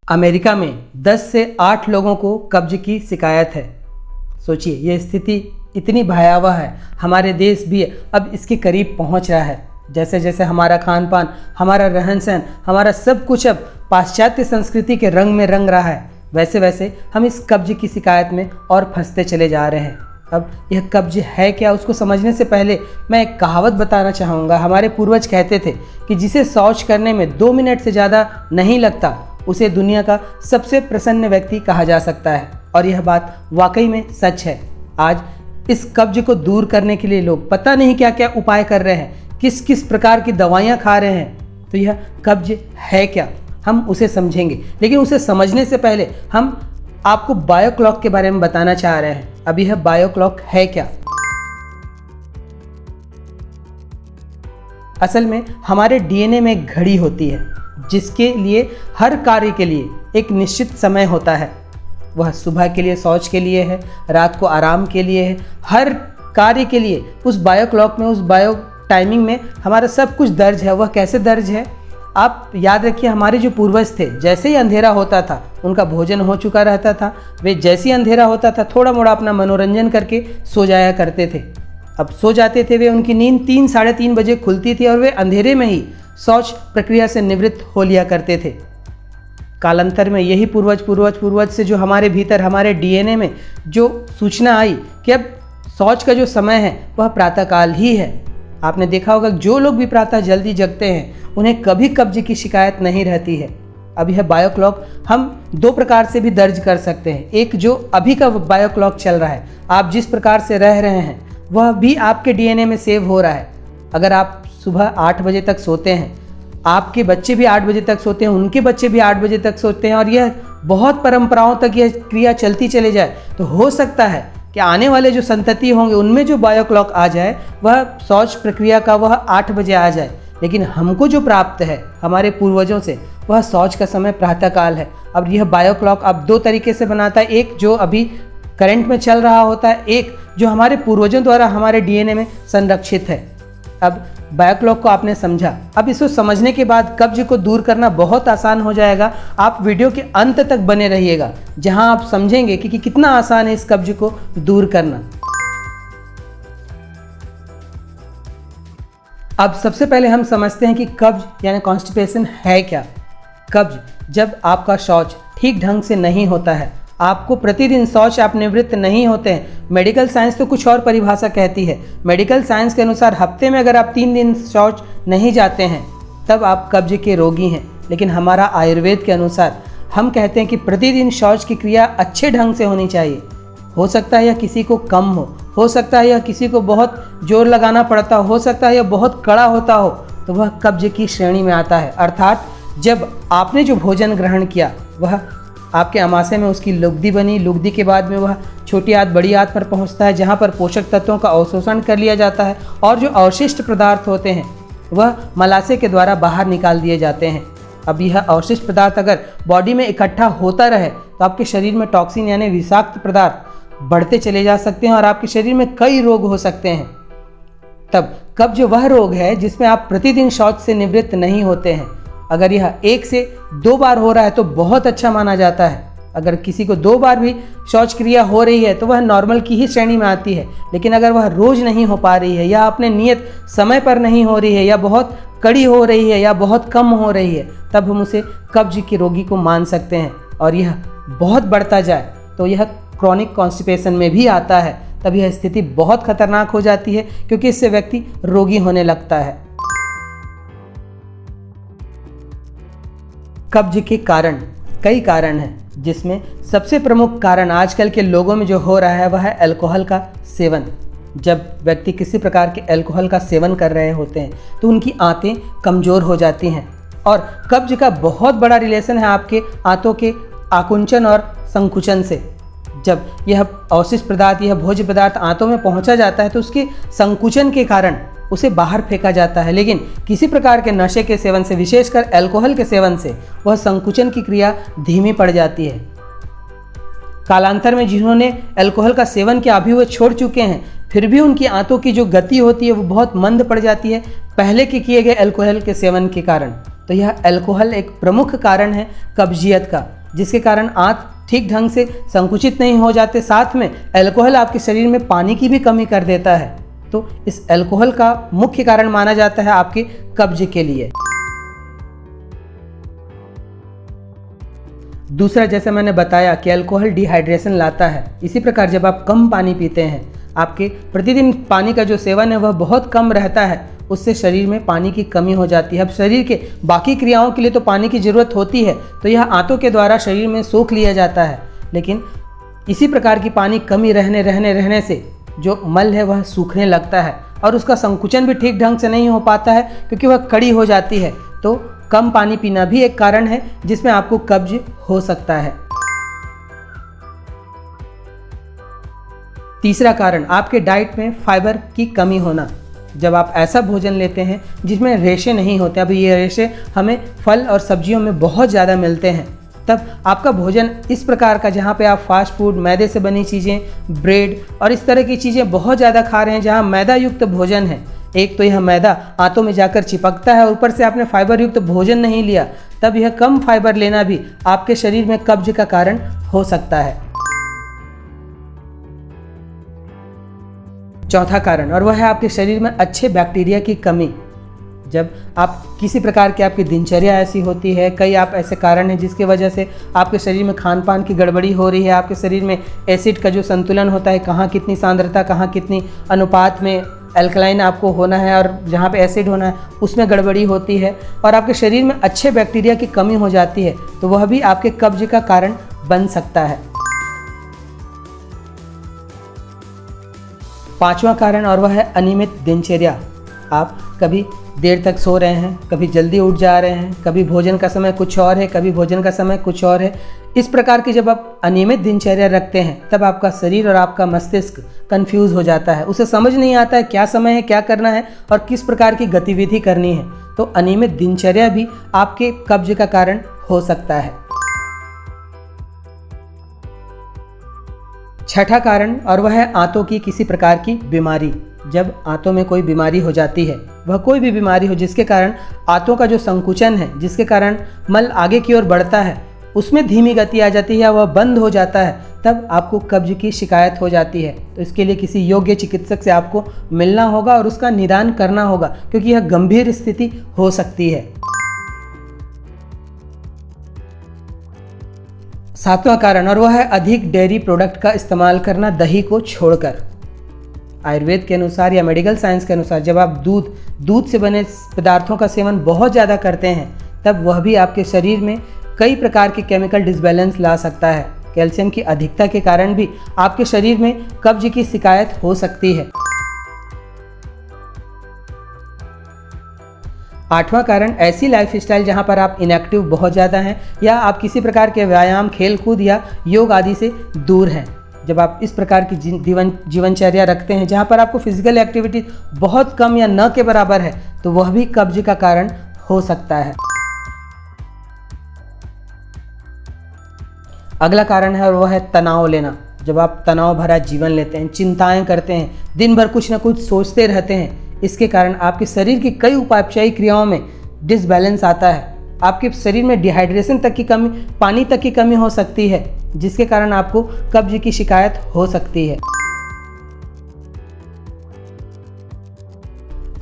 America में 10 से 8 लोगों को कब्ज की शिकायत है। सोचिए, यह स्थिति इतनी भयावह है, हमारे देश भी अब इसके करीब पहुंच रहा है। जैसे जैसे हमारा खान पान, हमारा रहन सहन, हमारा सब कुछ अब पाश्चात्य संस्कृति के रंग में रंग रहा है, वैसे वैसे हम इस कब्ज की शिकायत में और फंसते चले जा रहे हैं। अब यह कब्ज है क्या, उसको समझने से पहले मैं एक कहावत बताना चाहूँगा। हमारे पूर्वज कहते थे कि जिसे शौच करने में 2 मिनट से ज़्यादा नहीं लगता, उसे दुनिया का सबसे प्रसन्न व्यक्ति कहा जा सकता है। और यह बात वाकई में सच है। आज इस कब्ज को दूर करने के लिए लोग पता नहीं क्या क्या उपाय कर रहे हैं, किस किस प्रकार की दवाइयाँ खा रहे हैं। तो यह कब्ज है क्या, हम उसे समझेंगे। लेकिन उसे समझने से पहले हम आपको बायो क्लॉक के बारे में बताना चाह रहे हैं। अब यह बायो क्लॉक है क्या? असल में हमारे डीएनए में एक घड़ी होती है, जिसके लिए हर कार्य के लिए एक निश्चित समय होता है। वह सुबह के लिए शौच के लिए है, रात को आराम के लिए है, हर कार्य के लिए उस बायो क्लॉक में, उस बायो टाइमिंग में हमारा सब कुछ दर्ज है। वह कैसे दर्ज है, आप याद रखिए, हमारे जो पूर्वज थे, जैसे ही अंधेरा होता था उनका भोजन हो चुका रहता था, वे जैसे ही अंधेरा होता था थोड़ा मोड़ा अपना मनोरंजन करके सो जाया करते थे। अब सो जाते थे वे, उनकी नींद 3 साढ़े 3 बजे खुलती थी और वे अंधेरे में ही शौच प्रक्रिया से निवृत्त हो लिया करते थे। कालांतर में यही पूर्वज से जो हमारे भीतर, हमारे डीएनए में जो सूचना आई कि अब शौच का जो समय है वह प्रातःकाल ही है। आपने देखा होगा जो लोग भी प्रातः जल्दी जगते हैं उन्हें कभी कब्ज की शिकायत नहीं रहती है। अब यह बायो क्लॉक हम 2 प्रकार से भी दर्ज कर सकते हैं। एक जो अभी का बायो क्लॉक चल रहा है, आप जिस प्रकार से रह रहे हैं वह भी आपके डीएनए में सेव हो रहा है। अगर आप सुबह 8 बजे तक सोते हैं, आपके बच्चे भी 8 बजे तक सोते हैं, उनके बच्चे भी 8 बजे तक सोते हैं, और यह बहुत परंपराओं तक यह क्रिया चलती चले जाए, तो हो सकता है कि आने वाले जो संतति होंगे उनमें जो बायो क्लॉक आ जाए वह शौच प्रक्रिया का वह 8 बजे आ जाए। लेकिन हमको जो प्राप्त है हमारे पूर्वजों से, वह शौच का समय प्रातःकाल है। अब यह बायो क्लॉक अब 2 तरीके से बनाता है, एक जो अभी करंट में चल रहा होता है, एक जो हमारे पूर्वजों द्वारा हमारे डीएनए में संरक्षित है। अब बायो क्लॉक को आपने समझा। अब इसको समझने के बाद कब्ज को दूर करना बहुत आसान हो जाएगा। आप वीडियो के अंत तक बने रहिएगा, जहां आप समझेंगे कि कितना आसान है इस कब्ज को दूर करना। अब सबसे पहले हम समझते हैं कि कब्ज यानी कॉन्स्टिपेशन है क्या। कब्ज जब आपका शौच ठीक ढंग से नहीं होता है, आपको प्रतिदिन शौच आप निवृत्त नहीं होते हैं। मेडिकल साइंस तो कुछ और परिभाषा कहती है। मेडिकल साइंस के अनुसार हफ्ते में अगर आप 3 दिन शौच नहीं जाते हैं तब आप कब्ज के रोगी हैं। लेकिन हमारा आयुर्वेद के अनुसार हम कहते हैं कि प्रतिदिन शौच की क्रिया अच्छे ढंग से होनी चाहिए। हो सकता है यह किसी को कम हो सकता है यह किसी को बहुत जोर लगाना पड़ता हो सकता है यह बहुत कड़ा होता हो, तो वह कब्ज की श्रेणी में आता है। अर्थात जब आपने जो भोजन ग्रहण किया वह आपके अमाशय में उसकी लुगदी बनी, लुगदी के बाद में वह छोटी आंत बड़ी आंत पर पहुंचता है, जहां पर पोषक तत्वों का अवशोषण कर लिया जाता है और जो अवशिष्ट पदार्थ होते हैं वह मलाशय के द्वारा बाहर निकाल दिए जाते हैं। अब यह अवशिष्ट पदार्थ अगर बॉडी में इकट्ठा होता रहे तो आपके शरीर में टॉक्सिन यानी विषाक्त पदार्थ बढ़ते चले जा सकते हैं और आपके शरीर में कई रोग हो सकते हैं। तब कब्ज वह रोग है जिसमें आप प्रतिदिन शौच से निवृत्त नहीं होते हैं। अगर यह 1 से 2 बार हो रहा है तो बहुत अच्छा माना जाता है। अगर किसी को 2 बार भी शौच क्रिया हो रही है तो वह नॉर्मल की ही श्रेणी में आती है। लेकिन अगर वह रोज नहीं हो पा रही है, या अपने नियत समय पर नहीं हो रही है, या बहुत कड़ी हो रही है, या बहुत कम हो रही है, तब हम उसे कब्ज के रोगी को मान सकते हैं। और यह बहुत बढ़ता जाए तो यह क्रॉनिक कॉन्स्टिपेशन में भी आता है। तब यह स्थिति बहुत खतरनाक हो जाती है, क्योंकि इससे व्यक्ति रोगी होने लगता है। कब्ज के कारण कई कारण हैं, जिसमें सबसे प्रमुख कारण आजकल के लोगों में जो हो रहा है वह है अल्कोहल का सेवन। जब व्यक्ति किसी प्रकार के अल्कोहल का सेवन कर रहे होते हैं तो उनकी आंतें कमज़ोर हो जाती हैं। और कब्ज का बहुत बड़ा रिलेशन है आपके आंतों के आकुंचन और संकुचन से। जब यह अवशिष्ट पदार्थ, यह भोज्य पदार्थ आंतों में पहुंचा जाता है तो उसके संकुचन के कारण उसे बाहर फेंका जाता है। लेकिन किसी प्रकार के नशे के सेवन से, विशेषकर अल्कोहल के सेवन से, वह संकुचन की क्रिया धीमी पड़ जाती है। कालांतर में जिन्होंने अल्कोहल का सेवन किया अभी वो छोड़ चुके हैं, फिर भी उनकी आंतों की जो गति होती है वो बहुत मंद पड़ जाती है पहले के किए गए अल्कोहल के सेवन के कारण। तो यह अल्कोहल एक प्रमुख कारण है कब्जियत का, जिसके कारण आंत ठीक ढंग से संकुचित नहीं हो जाते। साथ में अल्कोहल आपके शरीर में पानी की भी कमी कर देता है। तो इस अल्कोहल का मुख्य कारण माना जाता है आपके कब्ज के लिए। दूसरा, जैसे मैंने बताया कि अल्कोहल डिहाइड्रेशन लाता है, इसी प्रकार जब आप कम पानी पीते हैं, आपके प्रतिदिन पानी का जो सेवन है वह बहुत कम रहता है, उससे शरीर में पानी की कमी हो जाती है। अब शरीर के बाकी क्रियाओं के लिए तो पानी की ज़रूरत होती है, तो यह आंतों के द्वारा शरीर में सोख लिया जाता है। लेकिन इसी प्रकार की पानी कमी रहने से जो मल है वह सूखने लगता है और उसका संकुचन भी ठीक ढंग से नहीं हो पाता है, क्योंकि वह कड़ी हो जाती है। तो कम पानी पीना भी एक कारण है जिसमें आपको कब्ज हो सकता है। तीसरा कारण, आपके डाइट में फाइबर की कमी होना। जब आप ऐसा भोजन लेते हैं जिसमें रेशे नहीं होते, अब ये रेशे हमें फल और सब्जियों में बहुत ज़्यादा मिलते हैं, तब आपका भोजन इस प्रकार का, जहाँ पे आप फास्ट फूड, मैदे से बनी चीज़ें, ब्रेड और इस तरह की चीज़ें बहुत ज़्यादा खा रहे हैं, जहाँ मैदा युक्त भोजन है, एक तो यह मैदा आंतों में जाकर चिपकता है और ऊपर से आपने फाइबर युक्त भोजन नहीं लिया, तब यह कम फाइबर लेना भी आपके शरीर में कब्ज का कारण हो सकता है। चौथा कारण, और वह है आपके शरीर में अच्छे बैक्टीरिया की कमी। जब आप किसी प्रकार की आपकी दिनचर्या ऐसी होती है, कई आप ऐसे कारण हैं जिसकी वजह से आपके शरीर में खान पान की गड़बड़ी हो रही है, आपके शरीर में एसिड का जो संतुलन होता है, कहाँ कितनी सांद्रता, कहाँ कितनी अनुपात में अल्कलाइन आपको होना है और जहाँ पे एसिड होना है उसमें गड़बड़ी होती है, और आपके शरीर में अच्छे बैक्टीरिया की कमी हो जाती है, तो वह भी आपके कब्ज का कारण बन सकता है। पांचवा कारण, और वह है अनियमित दिनचर्या। आप कभी देर तक सो रहे हैं, कभी जल्दी उठ जा रहे हैं, कभी भोजन का समय कुछ और है, कभी भोजन का समय कुछ और है। इस प्रकार की जब आप अनियमित दिनचर्या रखते हैं, तब आपका शरीर और आपका मस्तिष्क कंफ्यूज हो जाता है, उसे समझ नहीं आता है क्या समय है, क्या करना है और किस प्रकार की गतिविधि करनी है। तो अनियमित दिनचर्या भी आपके कब्ज का कारण हो सकता है। छठा कारण, और वह है आंतों की किसी प्रकार की बीमारी। जब आंतों में कोई बीमारी हो जाती है, वह कोई भी बीमारी हो जिसके कारण आंतों का जो संकुचन है, जिसके कारण मल आगे की ओर बढ़ता है, उसमें धीमी गति आ जाती है या वह बंद हो जाता है, तब आपको कब्ज की शिकायत हो जाती है। तो इसके लिए किसी योग्य चिकित्सक से आपको मिलना होगा और उसका निदान करना होगा, क्योंकि यह गंभीर स्थिति हो सकती है। सातवां कारण, और वह है अधिक डेयरी प्रोडक्ट का इस्तेमाल करना दही को छोड़कर। आयुर्वेद के अनुसार या मेडिकल साइंस के अनुसार, जब आप दूध से बने पदार्थों का सेवन बहुत ज़्यादा करते हैं, तब वह भी आपके शरीर में कई प्रकार के केमिकल डिसबैलेंस ला सकता है। कैल्शियम की अधिकता के कारण भी आपके शरीर में कब्ज की शिकायत हो सकती है। आठवां कारण, ऐसी लाइफस्टाइल जहां पर आप इनएक्टिव बहुत ज़्यादा हैं या आप किसी प्रकार के व्यायाम, खेल कूद या योग आदि से दूर हैं। जब आप इस प्रकार की जीवनचर्या रखते हैं जहां पर आपको फिजिकल एक्टिविटी बहुत कम या न के बराबर है, तो वह भी कब्ज का कारण हो सकता है। अगला कारण है और वह है तनाव लेना। जब आप तनाव भरा जीवन लेते हैं, चिंताएं करते हैं, दिन भर कुछ ना कुछ सोचते रहते हैं, इसके कारण आपके शरीर की कई उपापचयी क्रियाओं में डिसबैलेंस आता है। आपके शरीर में डिहाइड्रेशन तक की कमी, पानी तक की कमी हो सकती है, जिसके कारण आपको कब्ज की शिकायत हो सकती है।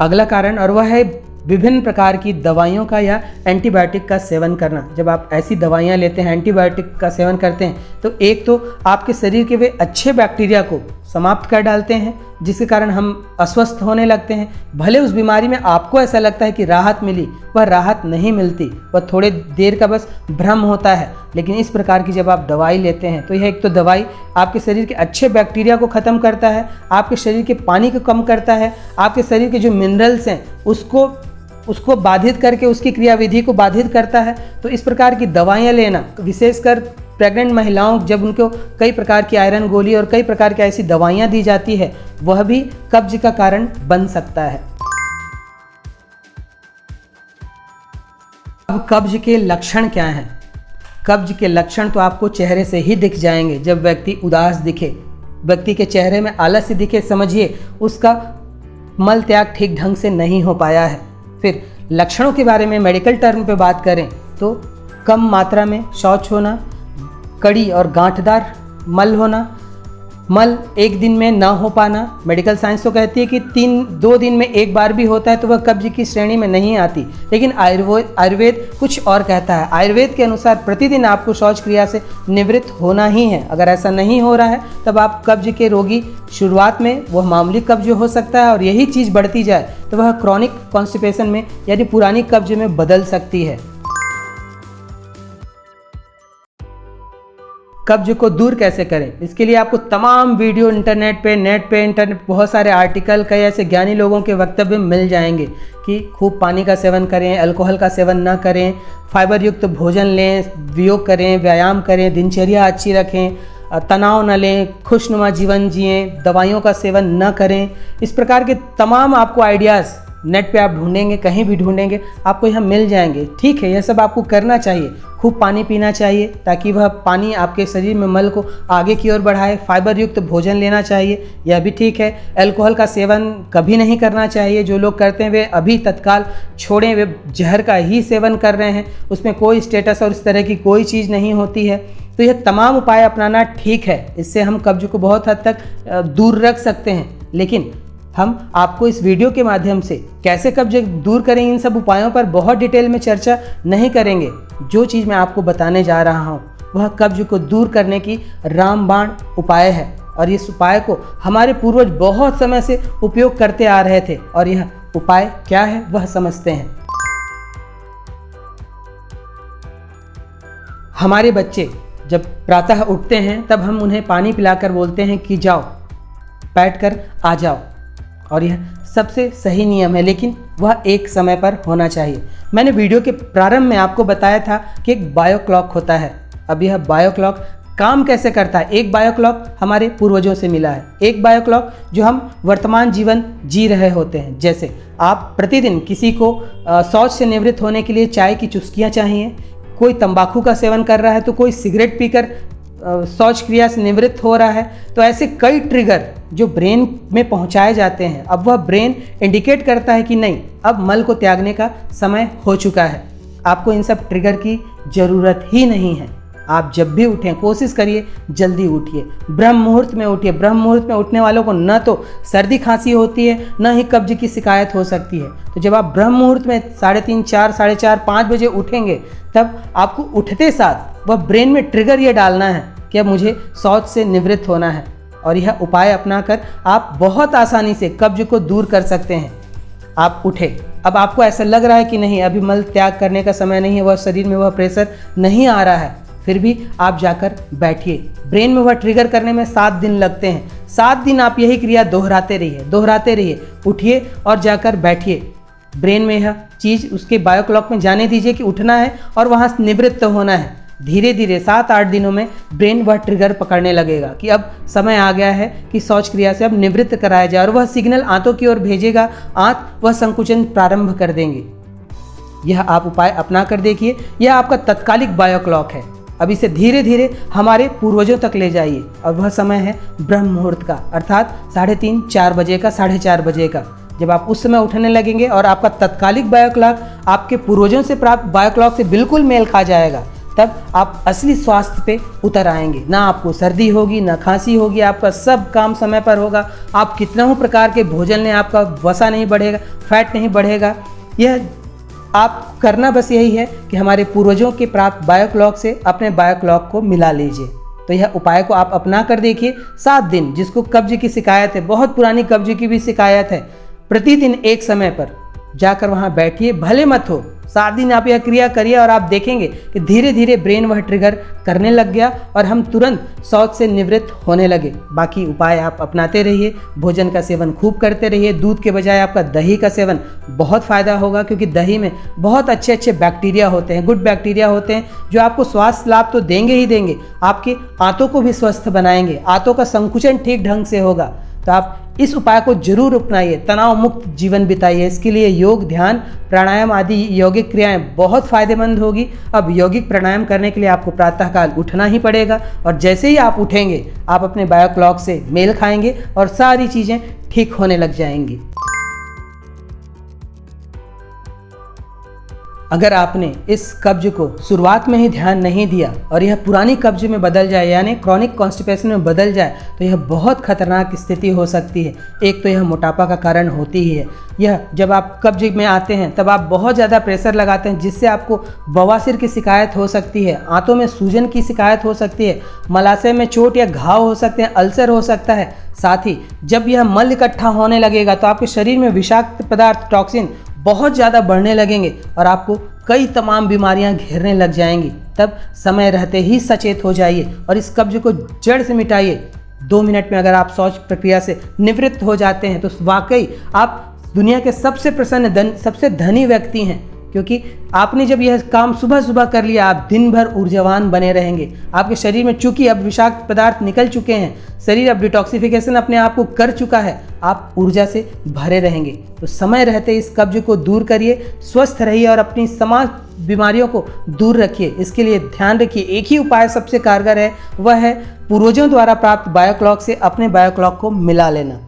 अगला कारण, और वह है विभिन्न प्रकार की दवाइयों का या एंटीबायोटिक का सेवन करना। जब आप ऐसी दवाइयाँ लेते हैं, एंटीबायोटिक का सेवन करते हैं, तो एक तो आपके शरीर के वे अच्छे बैक्टीरिया को समाप्त कर डालते हैं, जिसके कारण हम अस्वस्थ होने लगते हैं। भले उस बीमारी में आपको ऐसा लगता है कि राहत मिली, वह राहत नहीं मिलती, वह थोड़े देर का बस भ्रम होता है। लेकिन इस प्रकार की जब आप दवाई लेते हैं, तो यह एक तो दवाई आपके शरीर के अच्छे बैक्टीरिया को ख़त्म करता है, आपके शरीर के पानी को कम करता है, आपके शरीर के जो मिनरल्स हैं उसको बाधित करके उसकी क्रियाविधि को बाधित करता है। तो इस प्रकार की दवाइयाँ लेना, विशेषकर प्रेग्नेंट महिलाओं, जब उनको कई प्रकार की आयरन गोली और कई प्रकार की ऐसी दवाइयाँ दी जाती है, वह भी कब्ज का कारण बन सकता है। अब कब्ज के लक्षण क्या हैं? कब्ज के लक्षण तो आपको चेहरे से ही दिख जाएंगे। जब व्यक्ति उदास दिखे, व्यक्ति के चेहरे में आलस्य दिखे, समझिए उसका मल त्याग ठीक ढंग से नहीं हो पाया है। फिर लक्षणों के बारे में मेडिकल टर्म पे बात करें तो कम मात्रा में शौच होना, कड़ी और गांठदार मल होना, मल एक दिन में ना हो पाना। मेडिकल साइंस तो कहती है कि 2 दिन में एक बार भी होता है तो वह कब्ज की श्रेणी में नहीं आती, लेकिन आयुर्वेद कुछ और कहता है। आयुर्वेद के अनुसार प्रतिदिन आपको शौच क्रिया से निवृत्त होना ही है। अगर ऐसा नहीं हो रहा है तब आप कब्ज के रोगी, शुरुआत में वह मामूली कब्ज हो सकता है और यही चीज़ बढ़ती जाए तो वह क्रॉनिक कॉन्स्टिपेशन में यानी पुरानी कब्ज में बदल सकती है। कब्ज को दूर कैसे करें, इसके लिए आपको तमाम वीडियो नेट पे बहुत सारे आर्टिकल, कई ऐसे ज्ञानी लोगों के वक्तव्य मिल जाएंगे कि खूब पानी का सेवन करें, अल्कोहल का सेवन न करें, फाइबर युक्त भोजन लें, योग करें, व्यायाम करें, दिनचर्या अच्छी रखें, तनाव न लें, खुशनुमा जीवन जिएं, दवाइयों का सेवन न करें। इस प्रकार के तमाम आपको आइडियाज़ नेट पे आप ढूंढेंगे, कहीं भी ढूंढेंगे, आपको यहाँ मिल जाएंगे। ठीक है, यह सब आपको करना चाहिए। खूब पानी पीना चाहिए ताकि वह पानी आपके शरीर में मल को आगे की ओर बढ़ाए। फाइबर युक्त भोजन लेना चाहिए, यह भी ठीक है। अल्कोहल का सेवन कभी नहीं करना चाहिए। जो लोग करते हैं वे अभी तत्काल छोड़ें, वे जहर का ही सेवन कर रहे हैं, उसमें कोई स्टेटस और इस तरह की कोई चीज़ नहीं होती है। तो यह तमाम उपाय अपनाना ठीक है, इससे हम कब्ज को बहुत हद तक दूर रख सकते हैं। लेकिन हम आपको इस वीडियो के माध्यम से कैसे कब्ज दूर करें, इन सब उपायों पर बहुत डिटेल में चर्चा नहीं करेंगे। जो चीज़ मैं आपको बताने जा रहा हूँ वह कब्ज को दूर करने की रामबाण उपाय है और इस उपाय को हमारे पूर्वज बहुत समय से उपयोग करते आ रहे थे। और यह उपाय क्या है वह समझते हैं। हमारे बच्चे जब प्रातः उठते हैं तब हम उन्हें पानी पिलाकर बोलते हैं कि जाओ बैठ कर आ जाओ, और यह सबसे सही नियम है, लेकिन वह एक समय पर होना चाहिए। मैंने वीडियो के प्रारंभ में आपको बताया था कि एक बायो क्लॉक होता है। अब यह बायो क्लॉक काम कैसे करता है? एक बायो क्लॉक हमारे पूर्वजों से मिला है, एक बायो क्लॉक जो हम वर्तमान जीवन जी रहे होते हैं। जैसे आप प्रतिदिन किसी को शौच से निवृत्त होने के लिए चाय की चुस्कियाँ चाहिए, कोई तंबाकू का सेवन कर रहा है तो कोई सिगरेट पीकर शौच क्रिया से निवृत्त हो रहा है। तो ऐसे कई ट्रिगर जो ब्रेन में पहुंचाए जाते हैं, अब वह ब्रेन इंडिकेट करता है कि नहीं, अब मल को त्यागने का समय हो चुका है। आपको इन सब ट्रिगर की ज़रूरत ही नहीं है। आप जब भी उठें कोशिश करिए जल्दी उठिए, ब्रह्म मुहूर्त में उठिए। ब्रह्म मुहूर्त में उठने वालों को न तो सर्दी खांसी होती है, न ही कब्ज की शिकायत हो सकती है। तो जब आप ब्रह्म मुहूर्त में 3:30, 4, 4:30, 5 बजे उठेंगे तब आपको उठते साथ वह ब्रेन में ट्रिगर ये डालना है कि अब मुझे शौच से निवृत्त होना है। और यह उपाय अपनाकर आप बहुत आसानी से कब्ज को दूर कर सकते हैं। आप उठे, अब आपको ऐसा लग रहा है कि नहीं अभी मल त्याग करने का समय नहीं है, वह शरीर में वह प्रेशर नहीं आ रहा है, फिर भी आप जाकर बैठिए। ब्रेन में वह ट्रिगर करने में 7 दिन लगते हैं। 7 दिन आप यही क्रिया दोहराते रहिए। उठिए और जाकर बैठिए। ब्रेन में यह चीज़ उसके बायो क्लॉक में जाने दीजिए कि उठना है और वहाँ निवृत्त होना है। धीरे धीरे 7-8 दिनों में ब्रेन वह ट्रिगर पकड़ने लगेगा कि अब समय आ गया है कि शौच क्रिया से अब निवृत्त कराया जाए, और वह सिग्नल आंतों की ओर भेजेगा। आंत वह संकुचन प्रारंभ कर देंगे। यह आप उपाय अपना कर देखिए। यह आपका तत्कालिक बायो क्लॉक है। अब इसे धीरे धीरे हमारे पूर्वजों तक ले जाइए और वह समय है ब्रह्म मुहूर्त का, अर्थात 3:30, 4 बजे का, 4:30 बजे का। जब आप उस समय उठने लगेंगे और आपका तत्कालिक बायो क्लॉक आपके पूर्वजों से प्राप्त बायो क्लॉक से बिल्कुल मेल खा जाएगा, तब आप असली स्वास्थ्य पे उतर आएंगे। ना आपको सर्दी होगी, ना खांसी होगी, आपका सब काम समय पर होगा। आप कितना ही प्रकार के भोजन लें, आपका वसा नहीं बढ़ेगा, फैट नहीं बढ़ेगा। यह आप करना बस यही है कि हमारे पूर्वजों के प्राप्त बायो क्लॉक से अपने बायो क्लॉक को मिला लीजिए। तो यह उपाय को आप अपना कर देखिए। 7 दिन, जिसको कब्ज की शिकायत है, बहुत पुरानी कब्ज की भी शिकायत है, प्रतिदिन एक समय पर जाकर वहाँ बैठिए, भले मत हो। 7 दिन आप यह क्रिया करिए और आप देखेंगे कि धीरे धीरे ब्रेन वह ट्रिगर करने लग गया और हम तुरंत शौच से निवृत्त होने लगे। बाकी उपाय आप अपनाते रहिए। भोजन का सेवन खूब करते रहिए। दूध के बजाय आपका दही का सेवन बहुत फ़ायदा होगा, क्योंकि दही में बहुत अच्छे अच्छे बैक्टीरिया होते हैं, गुड बैक्टीरिया होते हैं, जो आपको स्वास्थ्य लाभ तो देंगे ही देंगे, आपके आंतों को भी स्वस्थ बनाएंगे। आंतों का संकुचन ठीक ढंग से होगा। तो आप इस उपाय को जरूर अपनाइए, तनाव मुक्त जीवन बिताइए। इसके लिए योग, ध्यान, प्राणायाम आदि यौगिक क्रियाएं बहुत फायदेमंद होगी। अब यौगिक प्राणायाम करने के लिए आपको प्रातःकाल उठना ही पड़ेगा, और जैसे ही आप उठेंगे आप अपने बायो क्लॉक से मेल खाएंगे और सारी चीज़ें ठीक होने लग जाएंगी। अगर आपने इस कब्ज को शुरुआत में ही ध्यान नहीं दिया और यह पुरानी कब्ज में बदल जाए, यानी क्रॉनिक कॉन्स्टिपेशन में बदल जाए, तो यह बहुत खतरनाक स्थिति हो सकती है। एक तो यह मोटापा का कारण होती ही है। यह जब आप कब्ज में आते हैं तब आप बहुत ज़्यादा प्रेशर लगाते हैं, जिससे आपको बवासीर की शिकायत हो सकती है, आंतों में सूजन की शिकायत हो सकती है, मलाशय में चोट या घाव हो सकते हैं, अल्सर हो सकता है। साथ ही जब यह मल इकट्ठा होने लगेगा तो आपके शरीर में विषाक्त पदार्थ, टॉक्सिन बहुत ज़्यादा बढ़ने लगेंगे और आपको कई तमाम बीमारियां घेरने लग जाएंगी। तब समय रहते ही सचेत हो जाइए और इस कब्ज को जड़ से मिटाइए। 2 मिनट में अगर आप शौच प्रक्रिया से निवृत्त हो जाते हैं तो वाकई आप दुनिया के सबसे प्रसन्न, सबसे धनी व्यक्ति हैं, क्योंकि आपने जब यह काम सुबह सुबह कर लिया, आप दिन भर ऊर्जावान बने रहेंगे। आपके शरीर में चूंकि अब विषाक्त पदार्थ निकल चुके हैं, शरीर अब डिटॉक्सिफिकेशन अपने आप को कर चुका है, आप ऊर्जा से भरे रहेंगे। तो समय रहते इस कब्ज को दूर करिए, स्वस्थ रहिए और अपनी समस्त बीमारियों को दूर रखिए। इसके लिए ध्यान रखिए, एक ही उपाय सबसे कारगर है, वह है पूर्वजों द्वारा प्राप्त बायो क्लॉक से अपने बायो क्लॉक को मिला लेना।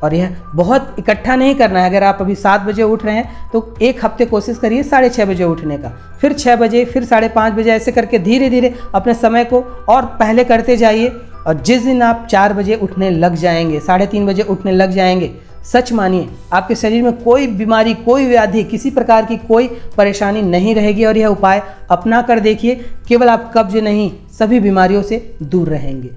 और यह बहुत इकट्ठा नहीं करना है। अगर आप अभी 7 बजे उठ रहे हैं तो एक हफ्ते कोशिश करिए 6:30 बजे उठने का, फिर 6 बजे, फिर 5:30 बजे, ऐसे करके धीरे धीरे अपने समय को और पहले करते जाइए। और जिस दिन आप 4 बजे उठने लग जाएंगे, 3:30 बजे उठने लग जाएंगे, सच मानिए आपके शरीर में कोई बीमारी, कोई व्याधि, किसी प्रकार की कोई परेशानी नहीं रहेगी। और यह उपाय अपना कर देखिए, केवल आप कब्ज नहीं, सभी बीमारियों से दूर रहेंगे।